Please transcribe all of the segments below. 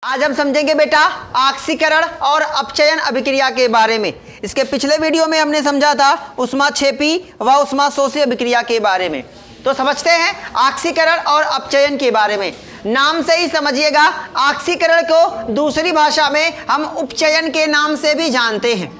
आज हम समझेंगे बेटा ऑक्सीकरण और अपचयन अभिक्रिया के बारे में। इसके पिछले वीडियो में हमने समझा था ऊष्माक्षेपी व ऊष्माशोषी अभिक्रिया के बारे में। तो समझते हैं ऑक्सीकरण और अपचयन के बारे में। नाम से ही समझिएगा, ऑक्सीकरण को दूसरी भाषा में हम उपचयन के नाम से भी जानते हैं।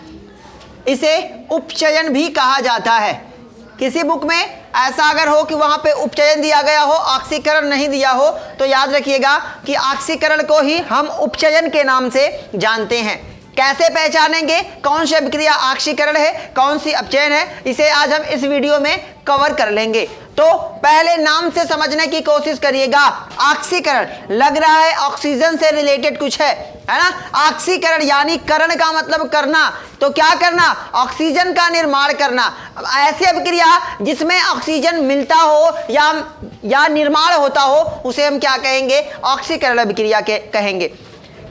इसे उपचयन भी कहा जाता है। किसी बुक में ऐसा अगर हो कि वहां पे उपचयन दिया गया हो, ऑक्सीकरण नहीं दिया हो, तो याद रखिएगा कि ऑक्सीकरण को ही हम उपचयन के नाम से जानते हैं। कैसे पहचानेंगे कौन सी अभिक्रिया ऑक्सीकरण है, कौन सी अपचयन है, इसे आज हम इस वीडियो में कवर कर लेंगे। तो पहले नाम से समझने की कोशिश करिएगा। ऑक्सीकरण लग रहा है ऑक्सीजन से रिलेटेड कुछ है ना। ऑक्सीकरण यानी करण का मतलब करना, तो क्या करना? ऑक्सीजन का निर्माण करना। ऐसी अभिक्रिया जिसमें ऑक्सीजन मिलता हो या निर्माण होता हो उसे हम क्या कहेंगे? ऑक्सीकरण अभिक्रिया के कहेंगे।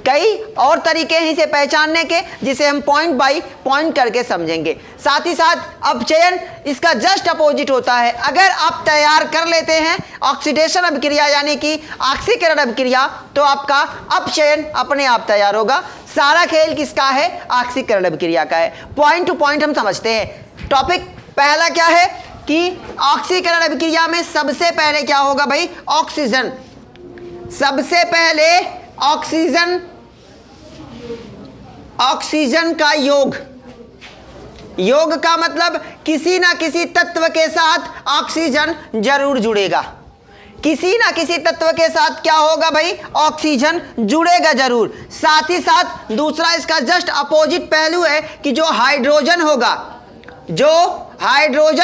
कई और तरीके हैं इसे पहचानने के, जिसे हम पॉइंट बाय पॉइंट करके समझेंगे। साथ ही साथ अपचयन इसका जस्ट अपोजिट होता है। अगर आप तैयार कर लेते हैं ऑक्सीडेशन अभिक्रिया यानी कि ऑक्सीकरण अभिक्रिया, तो आपका अपचयन अपने आप तैयार होगा। सारा खेल किसका है? ऑक्सीकरण अभिक्रिया का है। पॉइंट टू पॉइंट हम समझते हैं। टॉपिक पहला क्या है कि ऑक्सीकरण अभिक्रिया में सबसे पहले क्या होगा भाई? ऑक्सीजन। सबसे पहले ऑक्सीजन का योग का मतलब किसी ना किसी तत्व के साथ ऑक्सीजन जरूर जुड़ेगा। किसी ना किसी तत्व के साथ क्या होगा भाई? ऑक्सीजन जुड़ेगा जरूर। साथ ही साथ दूसरा इसका जस्ट अपोजिट पहलू है कि जो हाइड्रोजन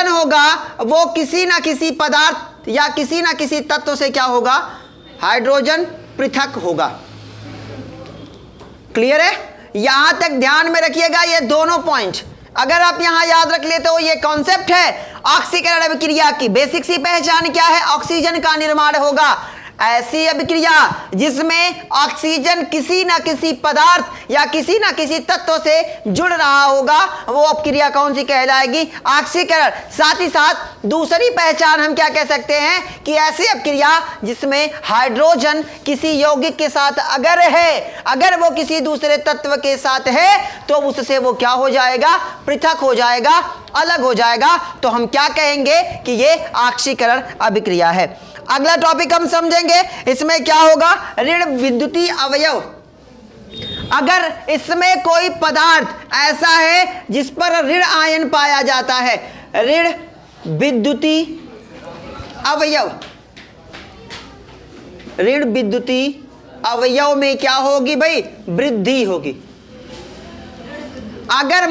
होगा वो किसी ना किसी पदार्थ या किसी ना किसी तत्व से क्या होगा? हाइड्रोजन पृथक होगा। क्लियर है? यहां तक ध्यान में रखिएगा ये दोनों पॉइंट। अगर आप यहां याद रख लेते हो, ये कॉन्सेप्ट है ऑक्सीकरण अभिक्रिया की। बेसिक सी पहचान क्या है? ऑक्सीजन का निर्माण होगा। ऐसी अभिक्रिया जिसमें ऑक्सीजन किसी ना किसी पदार्थ या किसी ना किसी तत्व से जुड़ रहा होगा, वो अभिक्रिया कौन सी कहलाएगी? ऑक्सीकरण। साथ ही साथ दूसरी पहचान हम क्या कह सकते हैं कि ऐसी अभिक्रिया जिसमें हाइड्रोजन किसी यौगिक के साथ अगर वो किसी दूसरे तत्व के साथ है, तो उससे वो क्या हो जाएगा? पृथक हो जाएगा, अलग हो जाएगा। तो हम क्या कहेंगे कि ये ऑक्सीकरण अभिक्रिया है। अगला टॉपिक हम समझेंगे, इसमें क्या होगा? ऋण विद्युतीय अवयव। अगर इसमें कोई पदार्थ ऐसा है जिस पर ऋण आयन पाया जाता है, ऋण विद्युतीय अवयव। ऋण विद्युतीय अवयव में क्या होगी भाई? वृद्धि होगी। अगर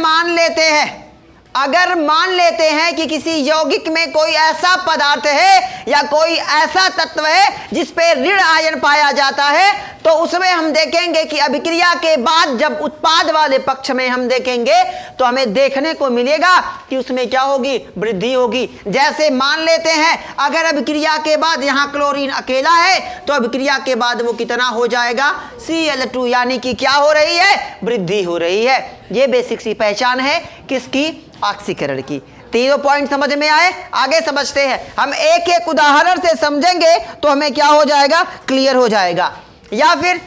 मान लेते हैं कि किसी यौगिक में कोई ऐसा पदार्थ है या कोई ऐसा तत्व है जिस पे ऋण आयन पाया जाता है, तो उसमें हम देखेंगे कि अभिक्रिया के बाद जब उत्पाद वाले पक्ष में हम देखेंगे तो हमें देखने को मिलेगा कि उसमें क्या होगी? वृद्धि होगी। जैसे मान लेते हैं अगर अभिक्रिया के बाद यहां क्लोरीन अकेला है, तो अभिक्रिया के बाद वो कितना हो जाएगा? Cl2, यानी कि क्या हो रही है? वृद्धि हो रही है। ये बेसिक सी पहचान है किसकी? ऑक्सीकरण की। तीनों पॉइंट समझ में आए? आगे समझते हैं। हम एक एक उदाहरण से समझेंगे तो हमें क्या हो जाएगा? क्लियर हो जाएगा। या फिर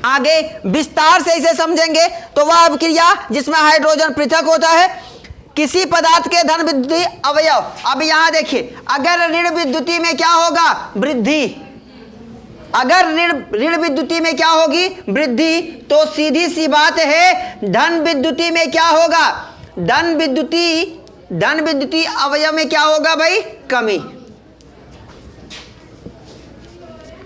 आगे विस्तार से इसे समझेंगे तो वह अभिक्रिया जिसमें हाइड्रोजन पृथक होता है, किसी पदार्थ के धन विद्युतीय अवयव। अब यहां देखिए, अगर ऋण विद्युतीय में क्या होगा? वृद्धि। अगर ऋण विद्युतीय में क्या होगी? वृद्धि। तो सीधी सी बात है धन विद्युतीय में क्या होगा? धन विद्युतीय अवयव में क्या होगा भाई? कमी।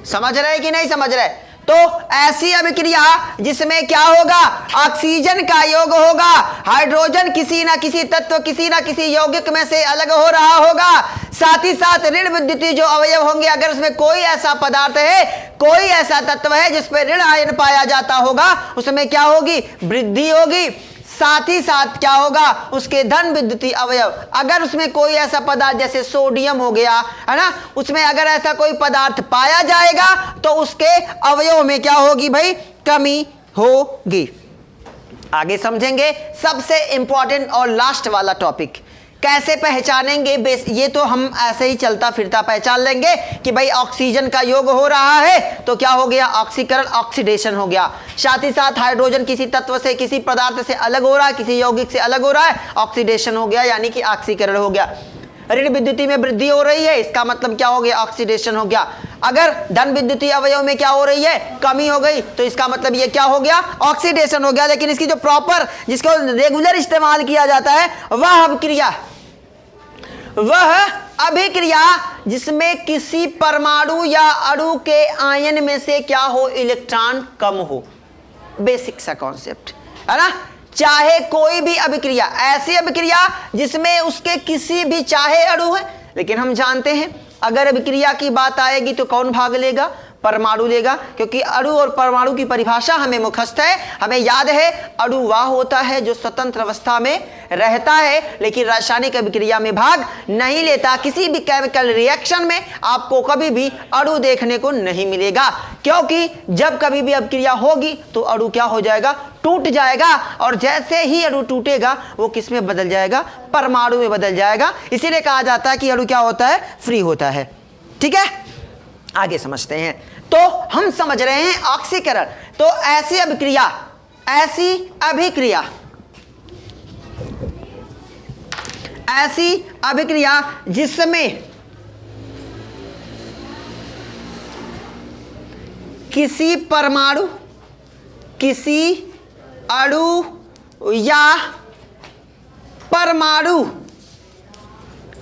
समझ रहे कि नहीं समझ रहे? तो ऐसी अभिक्रिया जिसमें क्या होगा? ऑक्सीजन का योग होगा, हाइड्रोजन किसी ना किसी तत्व किसी ना किसी यौगिक में से अलग हो रहा होगा। साथ ही साथ ऋण विद्युतीय जो अवयव होंगे, अगर उसमें कोई ऐसा पदार्थ है, कोई ऐसा तत्व है जिस पर ऋण आयन पाया जाता होगा, उसमें क्या होगी? वृद्धि होगी। साथ ही साथ क्या होगा? उसके धन विद्युतीय अवयव। अगर उसमें कोई ऐसा पदार्थ जैसे सोडियम हो गया है ना, उसमें अगर ऐसा कोई पदार्थ पाया जाएगा तो उसके अवयव में क्या होगी भाई? कमी होगी। आगे समझेंगे सबसे इंपॉर्टेंट और लास्ट वाला टॉपिक। कैसे पहचानेंगे? ये तो हम ऐसे ही चलता फिरता पहचान लेंगे कि भाई ऑक्सीजन का योग हो रहा है तो क्या हो गया? ऑक्सीकरण, ऑक्सीडेशन हो गया। साथ ही साथ हाइड्रोजन किसी तत्व से, किसी पदार्थ से अलग हो रहा है, किसी यौगिक से अलग हो रहा है, ऑक्सीडेशन हो गया, यानी कि ऑक्सीकरण हो गया। ऋण विद्युती में वृद्धि हो रही है, इसका मतलब क्या हो गया? ऑक्सीडेशन हो गया। अगर धन विद्युतीय अवयव में क्या हो रही है? कमी हो गई, तो इसका मतलब ये क्या हो गया? ऑक्सीडेशन हो गया। लेकिन इसकी जो प्रॉपर, जिसको रेगुलर इस्तेमाल किया जाता है, वह अभिक्रिया, वह अभिक्रिया जिसमें किसी परमाणु या अणु के आयन में से क्या हो? इलेक्ट्रॉन कम हो। बेसिक सा कॉन्सेप्ट है ना। चाहे कोई भी अभिक्रिया, ऐसी अभिक्रिया जिसमें उसके किसी भी, चाहे अणु है, लेकिन हम जानते हैं अगर अभिक्रिया की बात आएगी तो कौन भाग लेगा? परमाणु लेगा, क्योंकि अणु और परमाणु की परिभाषा हमें मुखस्त है, हमें याद है। अणु वह होता है जो स्वतंत्र अवस्था में रहता है लेकिन रासायनिक अभिक्रिया में भाग नहीं लेता। किसी भी केमिकल रिएक्शन में आपको कभी भी अणु देखने को नहीं मिलेगा, क्योंकि जब कभी भी अभिक्रिया होगी तो अणु क्या हो जाएगा? टूट जाएगा। और जैसे ही अणु टूटेगा वो किस में बदल जाएगा? परमाणु में बदल जाएगा। इसीलिए कहा जाता है कि अणु क्या होता है? फ्री होता है। ठीक है, आगे समझते हैं। तो हम समझ रहे हैं ऑक्सीकरण। तो ऐसी अभिक्रिया, ऐसी अभिक्रिया, ऐसी अभिक्रिया जिसमें किसी परमाणु, किसी अणु या परमाणु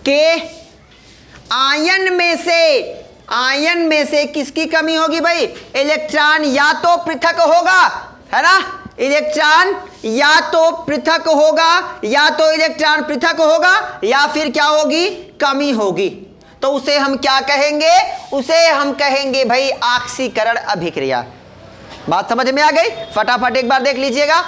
के आयन में से किसकी कमी होगी भाई? इलेक्ट्रॉन या तो पृथक होगा, है ना। इलेक्ट्रॉन या तो पृथक होगा, या तो इलेक्ट्रॉन पृथक होगा, या फिर क्या होगी? कमी होगी। तो उसे हम क्या कहेंगे? उसे हम कहेंगे भाई ऑक्सीकरण अभिक्रिया। बात समझ में आ गई? फटाफट एक बार देख लीजिएगा।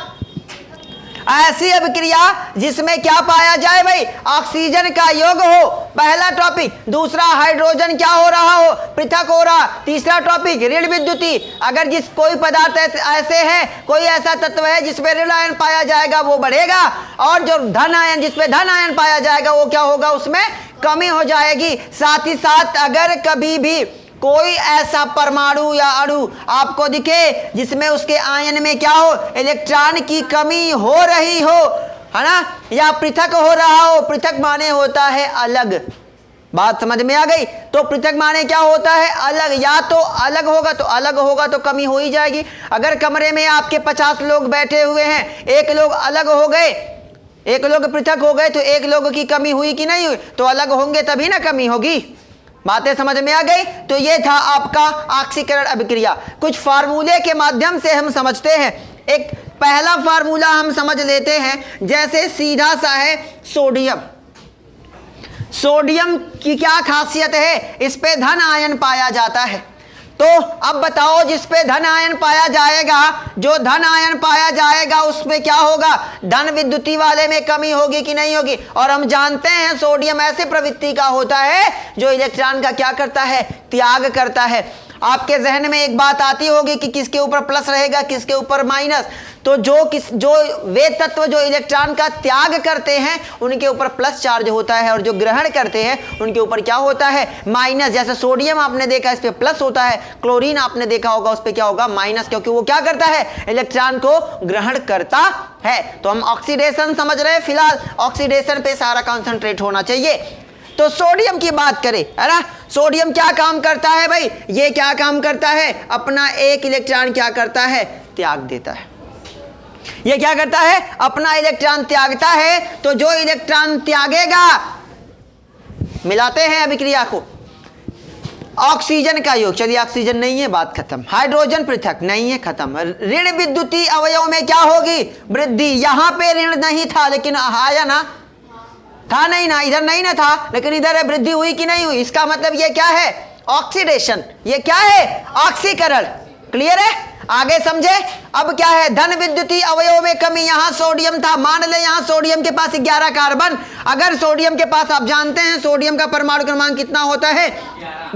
ऐसी अभिक्रिया जिसमें क्या पाया जाए भाई? ऑक्सीजन का योग हो, पहला टॉपिक। दूसरा, हाइड्रोजन क्या हो रहा हो? पृथक हो रहा। तीसरा टॉपिक, ऋण विद्युती। अगर जिस कोई पदार्थ ऐसे है, कोई ऐसा तत्व है जिसमें ऋण आयन पाया जाएगा वो बढ़ेगा, और जो धन आयन, जिसमें धन आयन पाया जाएगा वो क्या होगा? उसमें कमी हो जाएगी। साथ ही साथ अगर कभी भी कोई ऐसा परमाणु या अणु आपको दिखे जिसमें उसके आयन में क्या हो? इलेक्ट्रॉन की कमी हो रही हो, है ना, या पृथक हो रहा हो। पृथक माने होता है अलग। बात समझ में आ गई? तो पृथक माने क्या होता है? अलग। या तो अलग होगा, तो अलग होगा तो कमी हो ही जाएगी। अगर कमरे में आपके 50 लोग बैठे हुए हैं, एक लोग अलग हो गए, एक लोग पृथक हो गए, तो एक लोग की कमी हुई कि नहीं हुई? तो अलग होंगे तभी ना कमी होगी। बातें समझ में आ गई? तो ये था आपका ऑक्सीकरण अभिक्रिया। कुछ फार्मूले के माध्यम से हम समझते हैं। एक पहला फार्मूला हम समझ लेते हैं, जैसे सीधा सा है सोडियम। सोडियम की क्या खासियत है? इस पे धन आयन पाया जाता है। तो अब बताओ, जिस पे धन आयन पाया जाएगा, जो धन आयन पाया जाएगा उसमें क्या होगा? धन विद्युती वाले में कमी होगी कि नहीं होगी? और हम जानते हैं सोडियम ऐसे प्रवृत्ति का होता है जो इलेक्ट्रॉन का क्या करता है? त्याग करता है। आपके जहन में एक बात आती होगी कि किसके ऊपर प्लस रहेगा, किसके ऊपर माइनस। तो जो वे तत्व जो इलेक्ट्रॉन का त्याग करते हैं उनके ऊपर प्लस चार्ज होता है, और जो ग्रहण करते हैं उनके ऊपर क्या होता है? माइनस। जैसे सोडियम आपने देखा इस पे प्लस होता है, क्लोरीन आपने देखा होगा उस पे क्या होगा? माइनस, क्योंकि वो क्या करता है? इलेक्ट्रॉन को ग्रहण करता है। तो हम ऑक्सीडेशन समझ रहे हैं, फिलहाल ऑक्सीडेशन पे सारा कॉन्सेंट्रेट होना चाहिए। तो सोडियम की बात करें, है ना, सोडियम क्या काम करता है भाई? ये क्या काम करता है? अपना एक इलेक्ट्रॉन क्या करता है? त्याग देता है। ये क्या करता है? अपना इलेक्ट्रॉन त्यागता है। तो जो इलेक्ट्रॉन त्यागेगा, मिलाते हैं अभिक्रिया को, ऑक्सीजन का योग, चलिए ऑक्सीजन नहीं है, बात खत्म। हाइड्रोजन पृथक नहीं है, खत्म। ऋण विद्युती अवयव में क्या होगी? वृद्धि। यहां पे ऋण नहीं था लेकिन आया ना, था नहीं ना, इधर नहीं ना था लेकिन इधर वृद्धि हुई कि नहीं हुई? इसका मतलब ये क्या है? ऑक्सीडेशन। ये क्या है? ऑक्सीकरण। क्लियर है? आगे समझे? अब क्या है? धन विद्युती अवयव में कमी। यहां सोडियम था, मान ले यहां सोडियम के पास 11 कार्बन। अगर सोडियम के पास, आप जानते हैं सोडियम का परमाणु क्रमांक कितना होता है?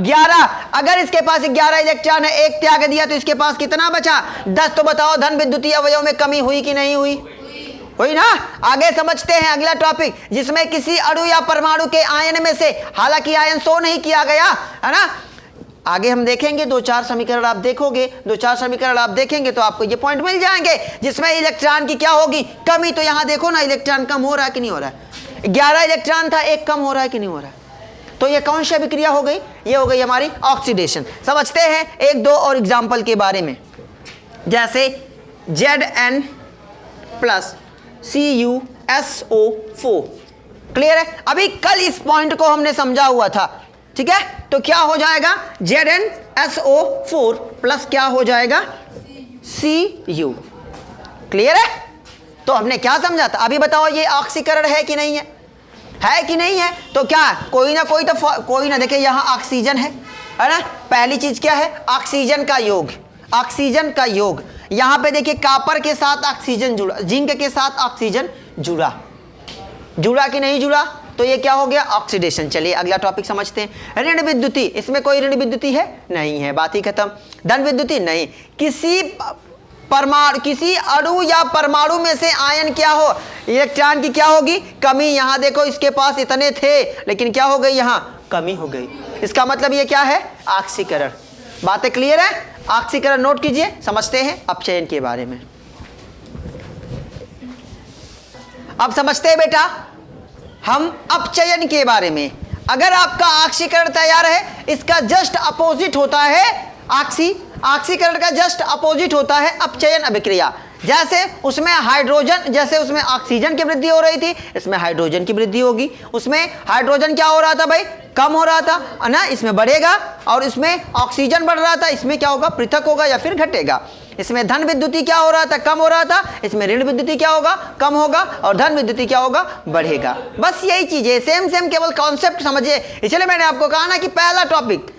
11। अगर इसके पास 11 इलेक्ट्रॉन है, एक त्याग दिया, तो इसके पास कितना बचा? 10। तो बताओ धन विद्युती अवयव में कमी हुई कि नहीं हुई? हुई ना। आगे समझते हैं अगला टॉपिक, जिसमें किसी अणु या परमाणु के आयन में से, हालांकि आयन शो नहीं किया गया है ना, आगे हम देखेंगे 2-4 समीकरण आप देखोगे, 2-4 समीकरण आप देखेंगे तो आपको ये पॉइंट मिल जाएंगे, जिसमें इलेक्ट्रॉन की क्या होगी, कमी। तो यहां देखो ना, इलेक्ट्रॉन कम हो रहा है कि नहीं हो रहा है, 11 इलेक्ट्रॉन था, 1 कम हो रहा है कि नहीं हो रहा है। तो ये कौन सी अभिक्रिया हो गई, ये हो गई हमारी ऑक्सीडेशन। समझते हैं 1-2 और एग्जाम्पल के बारे में, जैसे Zn प्लस CuSO4। क्लियर है। अभी कल इस पॉइंट को हमने समझा हुआ था, ठीक है। तो क्या हो जाएगा, ZnSO4 प्लस क्या हो जाएगा, Cu। क्लियर है। तो हमने क्या समझा था, अभी बताओ ये ऑक्सीकरण है कि नहीं है कि नहीं है। तो क्या कोई ना कोई, तो कोई ना, देखिए यहाँ ऑक्सीजन है ना। पहली चीज क्या है, ऑक्सीजन का योग, ऑक्सीजन का योग। यहां पे देखिए कापर के साथ ऑक्सीजन जुड़ा, जिंक के साथ ऑक्सीजन जुड़ा, जुड़ा कि नहीं जुड़ा, तो ये क्या हो गया, ऑक्सीडेशन। चलिए अगला टॉपिक समझते हैं। ऋण विद्युती, इसमें कोई ऋण विद्युती है नहीं है, बात ही खत्म। धन विद्युती नहीं। किसी अणु या परमाणु में से आयन क्या हो, इलेक्ट्रॉन की क्या होगी, कमी। यहां देखो इसके पास इतने थे, लेकिन क्या हो गई, यहां कमी हो गई। इसका मतलब ये क्या है, ऑक्सीकरण। बातें क्लियर है। ऑक्सीकरण नोट कीजिए। समझते हैं अपचयन के बारे में। अब समझते हैं बेटा हम अपचयन के बारे में। अगर आपका ऑक्सीकरण तैयार है, इसका जस्ट अपोजिट होता है ऑक्सीकरण का जस्ट अपोजिट होता है अपचयन अभिक्रिया। जैसे उसमें हाइड्रोजन, जैसे उसमें ऑक्सीजन की वृद्धि हो रही थी, इसमें हाइड्रोजन की वृद्धि होगी। उसमें हाइड्रोजन क्या हो रहा था भाई, कम हो रहा था ना, इसमें बढ़ेगा। और इसमें ऑक्सीजन बढ़ रहा था, इसमें क्या होगा, पृथक होगा या फिर घटेगा। इसमें धन विद्युती क्या हो रहा था, कम हो रहा था, इसमें ऋण विद्युती क्या होगा, कम होगा। और धन विद्युती क्या होगा, बढ़ेगा। बस यही चीज है, सेम केवल कॉन्सेप्ट समझिए। इसलिए मैंने आपको कहा ना कि पहला टॉपिक,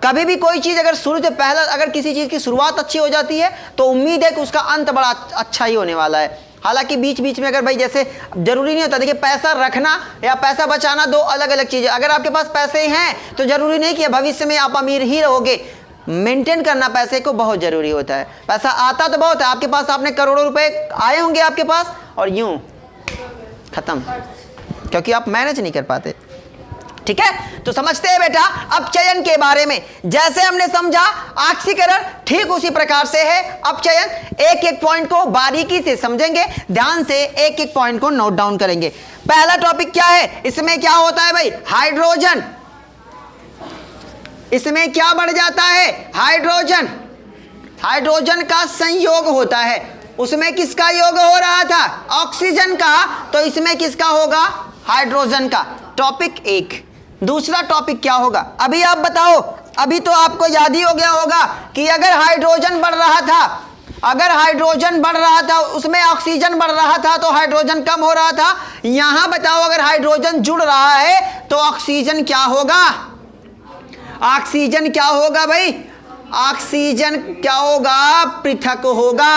कभी भी कोई चीज अगर शुरू से पहला, अगर किसी चीज की शुरुआत अच्छी हो जाती है तो उम्मीद है कि उसका अंत बड़ा अच्छा ही होने वाला है। हालांकि बीच बीच में अगर भाई, जैसे जरूरी नहीं होता, देखिए पैसा रखना या पैसा बचाना दो अलग अलग चीजें। अगर आपके पास पैसे हैं तो जरूरी नहीं कि भविष्य में आप अमीर ही रहोगे। मेंटेन करना पैसे को बहुत जरूरी होता है। पैसा आता तो बहुत है आपके पास, आपने करोड़ों रुपए आए होंगे आपके पास, और यूं खत्म, क्योंकि आप मैनेज नहीं कर पाते। ठीक है। तो समझते हैं बेटा अपचयन के बारे में। जैसे हमने समझा ऑक्सीकरण, ठीक उसी प्रकार से है अपचयन। एक एक पॉइंट को बारीकी से समझेंगे, ध्यान से एक एक पॉइंट को नोट डाउन करेंगे। पहला टॉपिक क्या है, इसमें क्या होता है भाई, हाइड्रोजन। इसमें क्या बढ़ जाता है, हाइड्रोजन। हाइड्रोजन का संयोग होता है। उसमें किसका योग हो रहा था, ऑक्सीजन का, तो इसमें किसका होगा, हाइड्रोजन का। टॉपिक एक। दूसरा टॉपिक क्या होगा, अभी आप बताओ। अभी तो आपको याद ही हो गया होगा कि अगर हाइड्रोजन बढ़ रहा था, अगर हाइड्रोजन बढ़ रहा था, उसमें ऑक्सीजन बढ़ रहा था तो हाइड्रोजन कम हो रहा था। यहां बताओ अगर हाइड्रोजन जुड़ रहा है तो ऑक्सीजन क्या होगा, ऑक्सीजन क्या होगा भाई, ऑक्सीजन क्या होगा, पृथक होगा।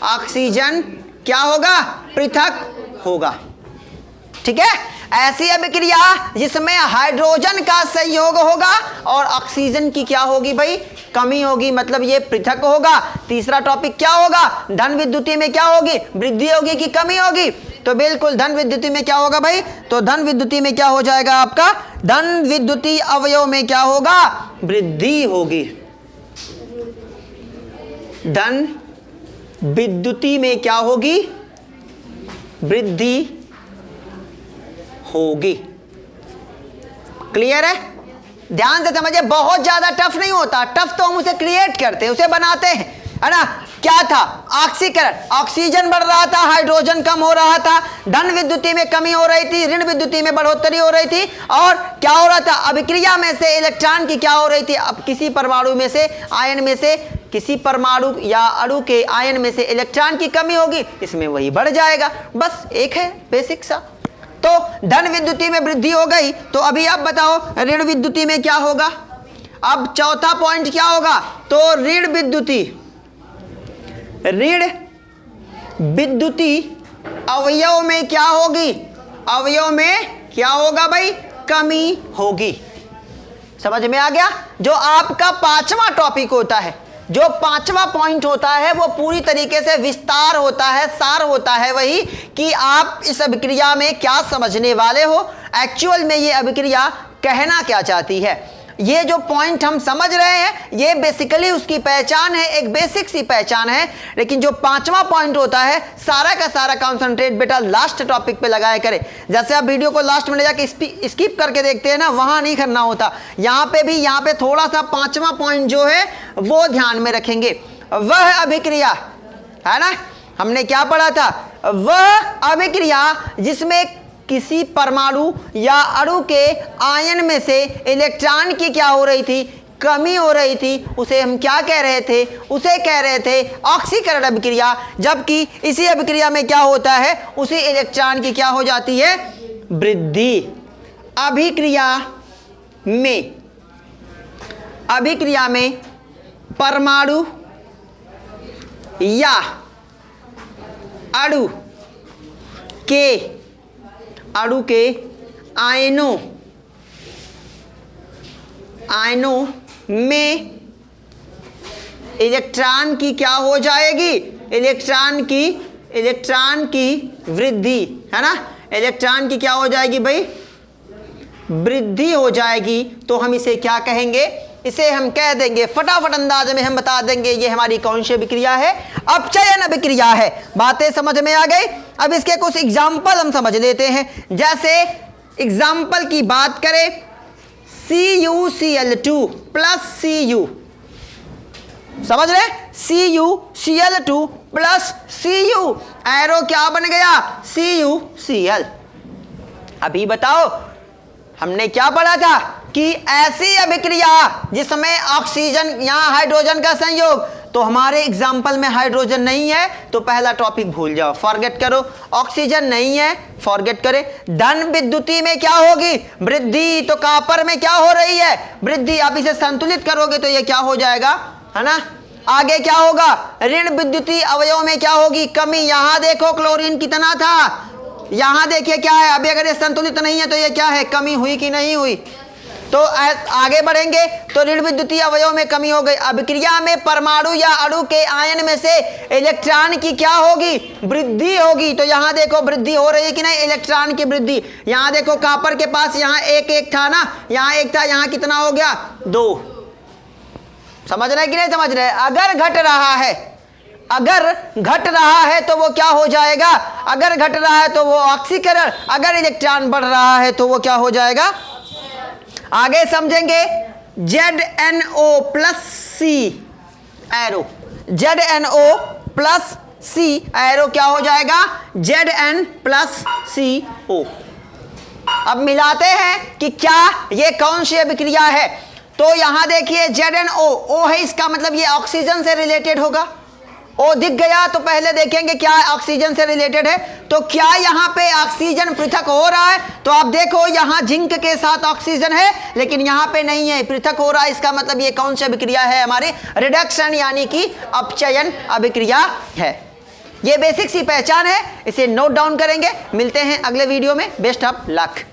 ऑक्सीजन क्या होगा, पृथक होगा। ठीक है। ऐसी अभिक्रिया जिसमें हाइड्रोजन का संयोग होगा और ऑक्सीजन की क्या होगी भाई, कमी होगी, मतलब ये पृथक होगा। तीसरा टॉपिक क्या होगा, धन विद्युती में क्या होगी, वृद्धि होगी कि कमी होगी, तो बिल्कुल धन विद्युती में क्या होगा भाई, तो धन विद्युती में क्या हो जाएगा आपका, धन विद्युती अवयव में क्या होगा, वृद्धि होगी। धन विद्युती में क्या होगी, वृद्धि होगी। क्लियर है। ध्यान से समझिए, बहुत ज्यादा टफ नहीं होता। टफ तो हम उसे क्रिएट करते हैं, उसे बनाते हैं, है ना। क्या था, ऑक्सीकरण, ऑक्सीजन बढ़ रहा था, हाइड्रोजन कम हो रहा था, धन विद्युती में कमी हो रही थी, ऋण विद्युती में बढ़ोतरी हो रही थी, और क्या हो रहा था, अभिक्रिया में से इलेक्ट्रॉन की क्या हो रही थी, अब किसी परमाणु में से, आयन में से, किसी परमाणु या अणु के आयन में से इलेक्ट्रॉन की कमी होगी, इसमें वही बढ़ जाएगा। बस एक है बेसिक सा। तो धन विद्युती में वृद्धि हो गई, तो अभी आप बताओ ऋण विद्युती में क्या होगा। अब चौथा पॉइंट क्या होगा, तो ऋण विद्युती, ऋण विद्युती अवयव में क्या होगी, अवयव में क्या होगा भाई, कमी होगी। समझ में आ गया। जो आपका पांचवा टॉपिक होता है, जो पांचवा पॉइंट होता है वो पूरी तरीके से विस्तार होता है, सार होता है वही कि आप इस अभिक्रिया में क्या समझने वाले हो, एक्चुअल में ये अभिक्रिया कहना क्या चाहती है। ये जो पॉइंट हम समझ रहे हैं ये बेसिकली उसकी पहचान है, एक बेसिक सी पहचान है, लेकिन जो पांचवा पॉइंट होता है सारा का सारा कॉन्सेंट्रेट बेटा लास्ट टॉपिक पे लगाया करे। जैसे आप वीडियो को लास्ट में ले जाके स्किप करके देखते हैं ना, वहां नहीं करना होता, यहाँ पे थोड़ा सा पांचवा पॉइंट जो है वो ध्यान में रखेंगे। वह अभिक्रिया है ना, हमने क्या पढ़ा था, वह अभिक्रिया जिसमें किसी परमाणु या अणु के आयन में से इलेक्ट्रॉन की क्या हो रही थी, कमी हो रही थी, उसे हम क्या कह रहे थे, उसे कह रहे थे ऑक्सीकरण अभिक्रिया। जबकि इसी अभिक्रिया में क्या होता है, उसी इलेक्ट्रॉन की क्या हो जाती है, वृद्धि। अभिक्रिया में परमाणु या अणु के आयनों में इलेक्ट्रॉन की क्या हो जाएगी, इलेक्ट्रॉन की वृद्धि, है ना, इलेक्ट्रॉन की क्या हो जाएगी भाई, वृद्धि हो जाएगी। तो हम इसे क्या कहेंगे, इसे हम कह देंगे, फटाफट अंदाज में हम बता देंगे ये हमारी कौन सी अभिक्रिया है, अपचयन अभिक्रिया है। बातें समझ में आ गई। अब इसके कुछ एग्जाम्पल हम समझ लेते हैं। जैसे एग्जाम्पल की बात करें, CuCl2 प्लस Cu, समझ रहे, CuCl2 प्लस Cu, एरो क्या बन गया, CuCl। अभी बताओ हमने क्या पढ़ा था कि ऐसी अभिक्रिया जिसमें ऑक्सीजन, यहां हाइड्रोजन का संयोग, तो हमारे एग्जाम्पल में हाइड्रोजन नहीं है तो पहला टॉपिक भूल जाओ, फॉरगेट करो। ऑक्सीजन नहीं है, फॉरगेट करें। धन विद्युती में क्या होगी, वृद्धि, तो कॉपर में क्या हो रही है, वृद्धि। आप इसे संतुलित करोगे तो ये क्या हो जाएगा, है ना। आगे क्या होगा, ऋण विद्युती अवयव में क्या होगी, कमी। यहां देखो क्लोरीन कितना था, यहां देखिए क्या है। अभी अगर ये संतुलित नहीं है तो ये क्या है, कमी हुई कि नहीं हुई। तो आगे बढ़ेंगे तो ऋण विद्युतीय अवयव में कमी हो गई। अभिक्रिया में परमाणु या अणु के आयन में से इलेक्ट्रॉन की क्या होगी, वृद्धि होगी। तो यहां देखो वृद्धि हो रही है कि नहीं, इलेक्ट्रॉन की वृद्धि। यहां देखो कॉपर के पास यहाँ एक था ना, यहाँ एक था, यहाँ कितना हो गया, 2। समझ रहे कि नहीं समझ रहे। अगर घट रहा है तो वो क्या हो जाएगा, अगर घट रहा है तो वो ऑक्सीकरण, अगर इलेक्ट्रॉन बढ़ रहा है तो वो क्या हो जाएगा। आगे समझेंगे, ZnO plus C arrow, ZnO plus C arrow क्या हो जाएगा, Zn प्लस CO। अब मिलाते हैं कि क्या ये कौन सी अभिक्रिया है। तो यहां देखिए ZnO, O है, इसका मतलब ये ऑक्सीजन से रिलेटेड होगा। ओ दिख गया तो पहले देखेंगे क्या ऑक्सीजन से रिलेटेड है। तो क्या यहाँ पे ऑक्सीजन पृथक हो रहा है, तो आप देखो यहाँ जिंक के साथ ऑक्सीजन है लेकिन यहाँ पे नहीं है, पृथक हो रहा है। इसका मतलब ये कौन सी अभिक्रिया है, हमारी रिडक्शन यानी कि अपचयन अभिक्रिया है। ये बेसिक सी पहचान है, इसे नोट डाउन करेंगे। मिलते हैं अगले वीडियो में, बेस्ट ऑफ लक।